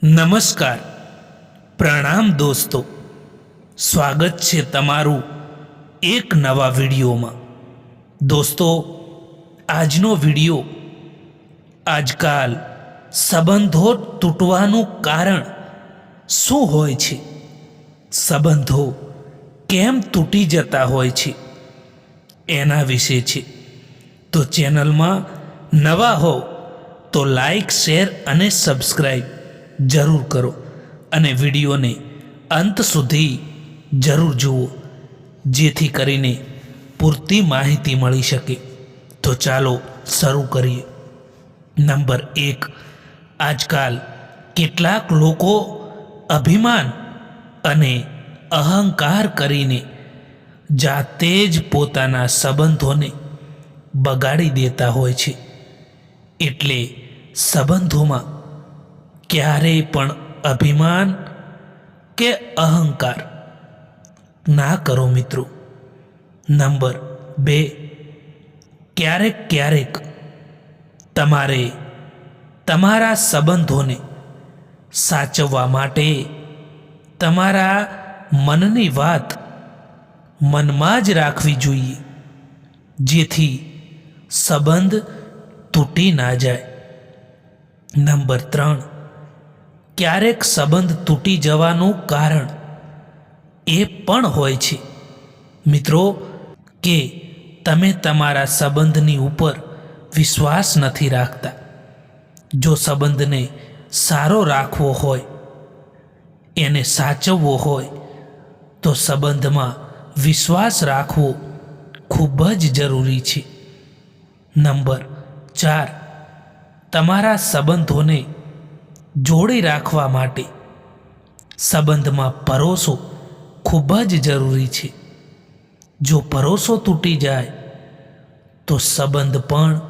નમસ્કાર, પ્રણામ દોસ્તો. સ્વાગત છે તમારું એક નવા વિડીયોમાં. દોસ્તો, આજનો વિડીયો આજકાલ સંબંધો તૂટવાનું કારણ શું હોય છે, સંબંધો કેમ તૂટી જતા હોય છે એના વિશે છે. તો ચેનલમાં નવા હો તો લાઈક, શેર અને સબસ્ક્રાઈબ જરૂર કરો અને વિડીયોને અંત સુધી જરૂર જુઓ, જેથી કરીને પૂરતી માહિતી મળી શકે. તો ચાલો શરૂ કરીએ. નંબર 1, આજકાલ કેટલાક લોકો અભિમાન અને અહંકાર કરીને જાતે જ પોતાના સંબંધોને બગાડી દેતા હોય છે. એટલે સંબંધોમાં ક્યારેય પણ અભિમાન કે અહંકાર ના કરો મિત્રો. નંબર 2, ક્યારેક તમારે તમારા સંબંધોને સાચવવા માટે તમારા મનની વાત મનમાં જ રાખવી જોઈએ, જેથી સંબંધ તૂટી ના જાય. નંબર 3, ક્યારેક સંબંધ તૂટી જવાનું કારણ એ પણ હોય છે મિત્રો કે તમે તમારા સંબંધની ઉપર વિશ્વાસ નથી રાખતા. જો સંબંધને સારો રાખવો હોય, એને સાચવવો હોય, તો સંબંધમાં વિશ્વાસ રાખવો ખૂબ જ જરૂરી છે. નંબર 4, તમારા સંબંધોને જોડી રાખવા માટે સંબંધમાં ભરોસો ખૂબ જ જરૂરી છે. જો ભરોસો તૂટી જાય તો સંબંધ પણ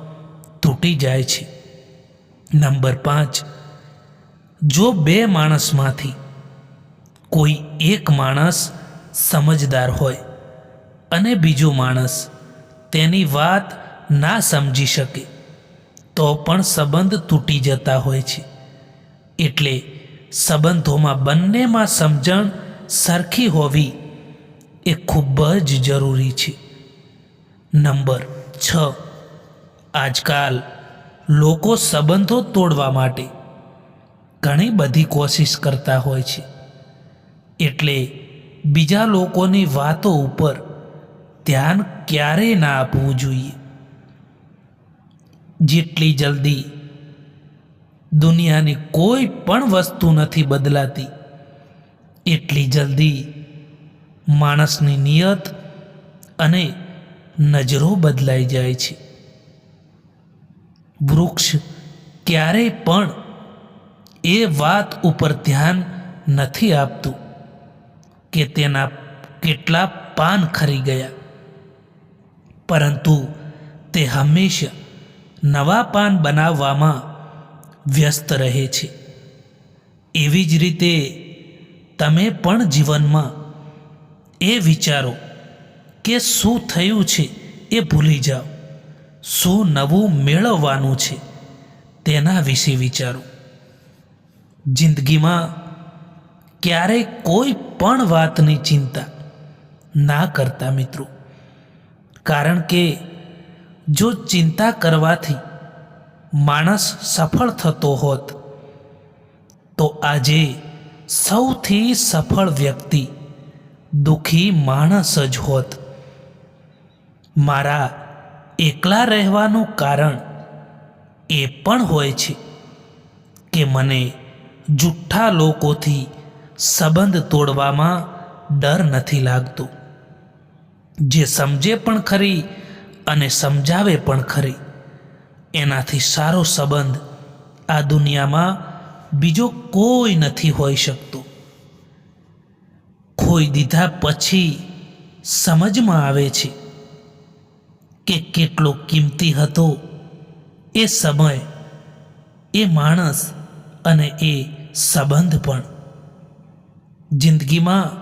તૂટી જાય છે. નંબર 5, જો 2 માણસમાંથી કોઈ એક માણસ સમજદાર હોય અને બીજો માણસ તેની વાત ના સમજી શકે, તો પણ સંબંધ તૂટી જતા હોય છે. એટલે સંબંધોમાં બંનેમાં સમજણ સરખી હોવી એ ખૂબ જ જરૂરી છે. નંબર 6, આજકાલ લોકો સંબંધો તોડવા માટે ઘણી બધી કોશિશ કરતા હોય છે. એટલે બીજા લોકોની વાતો ઉપર ધ્યાન ક્યારેય ના આપવું જોઈએ. જેટલી જલ્દી દુનિયાની કોઈ પણ વસ્તુ નથી બદલાતી, એટલી જલ્દી માણસની નિયત અને નજરો બદલાઈ જાય છે. વૃક્ષ ક્યારેય પણ એ વાત ઉપર ધ્યાન નથી આપતું કે તેના કેટલા પાન ખરી ગયા, પરંતુ તે હંમેશા નવા પાન બનાવવામાં વ્યસ્ત રહે છે. એવી જ રીતે તમે પણ જીવનમાં એ વિચારો કે શું થયું છે એ ભૂલી જાઓ, શું નવું મેળવવાનું છે તેના વિશે વિચારો. જિંદગીમાં ક્યારેય કોઈ પણ વાતની ચિંતા ના કરતા મિત્રો, કારણ કે જો ચિંતા કરવાથી માણસ સફળ થતો હોત તો આજે સૌથી સફળ વ્યક્તિ દુઃખી માણસ જ હોત. મારા એકલા રહેવાનું કારણ એ પણ હોય છે કે મને જુઠ્ઠા લોકોથી સંબંધ તોડવામાં ડર નથી લાગતો. જે સમજે પણ ખરી અને સમજાવે પણ ખરી, એનાથી સારો સંબંધ આ દુનિયામાં બીજો કોઈ નથી હોઈ શકતો. ખોઈ દીધા પછી સમજમાં આવે છે કે કેટલો કિંમતી હતો એ સમય, એ માણસ અને એ સંબંધ પણ. જિંદગીમાં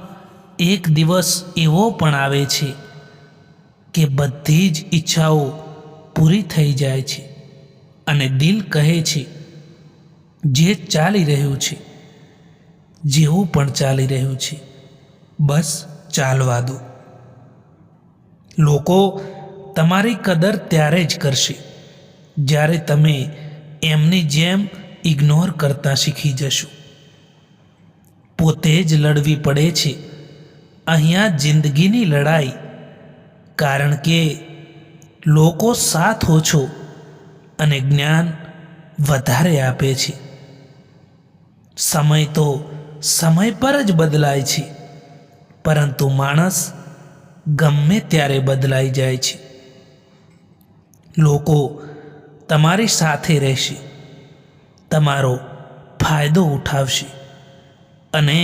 એક દિવસ એવો પણ આવે છે કે બધી જ ઈચ્છાઓ પૂરી થઈ જાય છે અને દિલ કહે છે જે ચાલી રહ્યું છે જેવું પણ ચાલી રહ્યું છે, બસ ચાલવા દો. લોકો તમારી કદર ત્યારે જ કરશે જ્યારે તમે એમની જેમ ઇગ્નોર કરતા શીખી જશો. પોતે જ લડવી પડે છે અહીંયા જિંદગીની લડાઈ, કારણ કે લોકો સાથ ઓછો અને જ્ઞાન વધારે આપે છે. સમય તો સમય પર જ બદલાય છે, પરંતુ માણસ ગમે ત્યારે બદલાઈ જાય છે. લોકો તમારી સાથે રહેશે, તમારો ફાયદો ઉઠાવશે અને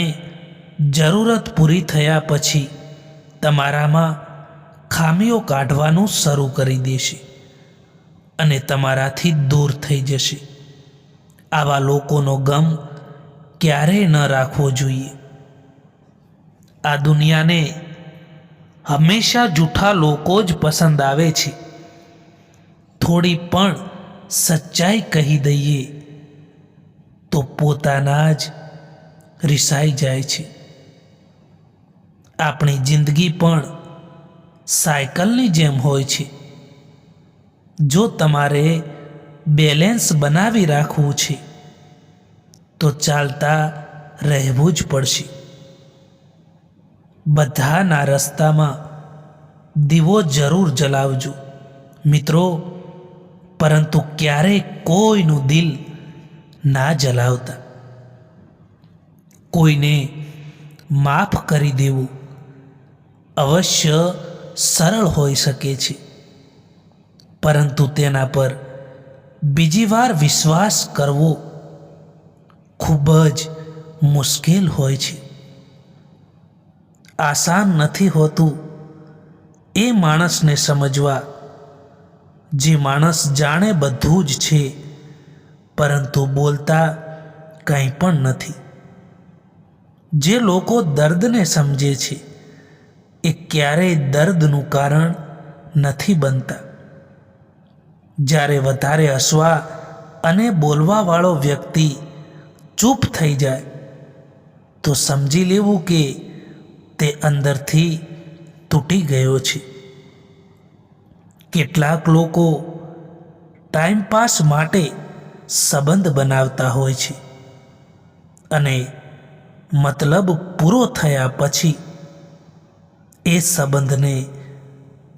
જરૂરત પૂરી થયા પછી તમારામાં ખામીઓ કાઢવાનું શરૂ કરી દેશે અને તમારાથી દૂર થઈ જશે. આવા લોકોનો ગમ ક્યારેય ન રાખવો જોઈએ. આ દુનિયાને હંમેશા જૂઠા લોકો જ પસંદ આવે છે. થોડી પણ સચ્ચાઈ કહી દઈએ તો પોતાના જ રિસાઈ જાય છે. આપણી જિંદગી પણ સાયકલની જેમ હોય છે. જો તમારે બેલેન્સ બનાવી રાખવું છે તો ચાલતા રહેવું જ પડશે. બધાના રસ્તામાં દીવો જરૂર જલાવજો મિત્રો, પરંતુ ક્યારેય કોઈનું દિલ ના જલાવતા. કોઈને માફ કરી દેવું અવશ્ય સરળ હોઈ શકે છે, પરંતુ તેના પર બીજી વાર વિશ્વાસ કરવો ખૂબ જ મુશ્કેલ હોય છે. આસાન નથી હોતું એ માણસને સમજવા જે માણસ જાણે બધું જ છે પરંતુ બોલતા કંઈ પણ નથી. જે લોકો દર્દને સમજે છે એ ક્યારેય દર્દનું કારણ નથી બનતા. જ્યારે વધારે હસવા અને બોલવાવાળો વ્યક્તિ ચૂપ થઈ જાય તો સમજી લેવું કે તે અંદરથી તૂટી ગયો છે. કેટલાક લોકો ટાઈમપાસ માટે સંબંધ બનાવતા હોય છે અને મતલબ પૂરો થયા પછી એ સંબંધને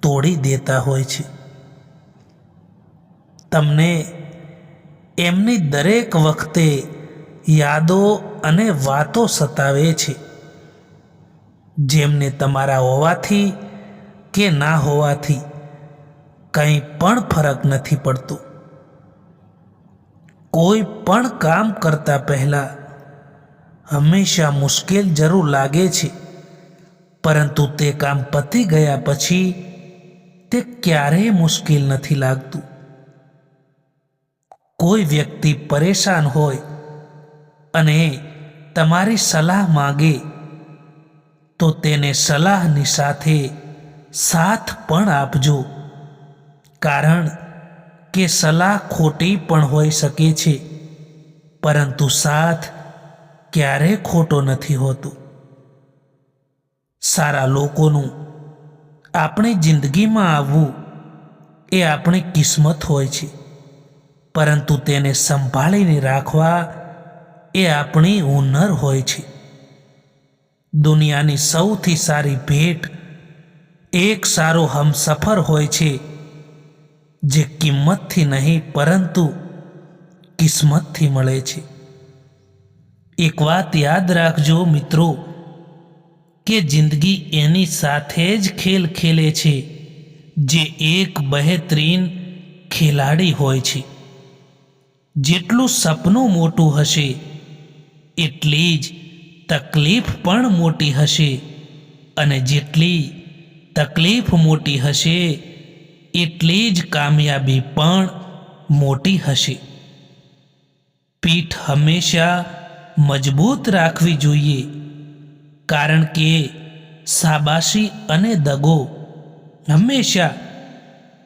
તોડી દેતા હોય છે. તમને એમની દરેક વખતે યાદો અને વાતો સતાવે છે, જેમને તમારા હોવાથી કે ના હોવાથી કંઈ પણ ફરક નથી પડતો. કોઈ પણ કામ કરતા પહેલા હંમેશા મુશ્કેલ જરૂર લાગે છે, પરંતુ તે કામ પતી ગયા પછી તે ક્યારેય મુશ્કેલ નથી લાગતું. કોઈ વ્યક્તિ પરેશાન હોય અને તમારી સલાહ માંગે તો તેને સલાહની સાથે સાથ પણ આપજો, કારણ કે સલાહ ખોટી પણ હોઈ શકે છે, પરંતુ સાથ ક્યારેય ખોટો નથી હોતો. સારા લોકોનું આપણી જિંદગીમાં આવવું એ આપણી કિસ્મત હોય છે, પરંતુ તેને સંભાળીને રાખવા એ આપણી હુનર હોય છે. દુનિયાની સૌથી સારી ભેટ એક સારો હમસફર હોય છે, જે કિંમતથી નહીં પરંતુ કિસ્મતથી મળે છે. એક વાત યાદ રાખજો મિત્રો, કે જિંદગી એની સાથે જ ખેલ ખેલે છે જે એક બહેતરીન ખેલાડી હોય છે. જેટલું સપનું મોટું હશે એટલી જ તકલીફ પણ મોટી હશે, અને જેટલી તકલીફ મોટી હશે એટલી જ કામયાબી પણ મોટી હશે. પીઠ હંમેશા મજબૂત રાખવી જોઈએ, કારણ કે શાબાશી અને દગો હંમેશા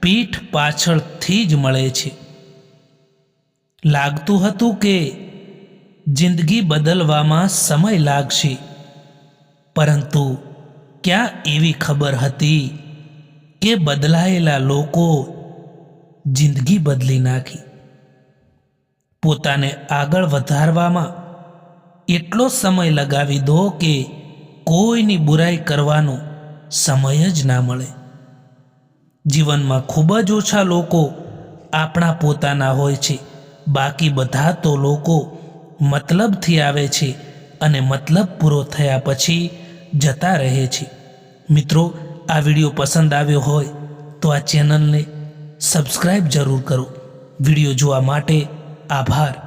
પીઠ પાછળથી જ મળે છે. લાગતું હતું કે જિંદગી બદલવામાં સમય લાગશે, પરંતુ ક્યાં એવી ખબર હતી કે બદલાયેલા લોકો જિંદગી બદલી નાખી? પોતાને આગળ વધારવામાં એટલો સમય લગાવી દો કે કોઈની બુરાઈ કરવાનો સમય જ ના મળે. જીવનમાં ખૂબ જ ઓછા લોકો આપણા પોતાના હોય છે. બાકી બધા તો લોકો મતલબથી આવે છે અને મતલબ પૂરો થયા પછી જતા રહે છે. મિત્રો, આ વિડીયો પસંદ આવ્યો હોય તો આ ચેનલને સબસ્ક્રાઈબ જરૂર કરો. વિડીયો જોવા માટે આભાર.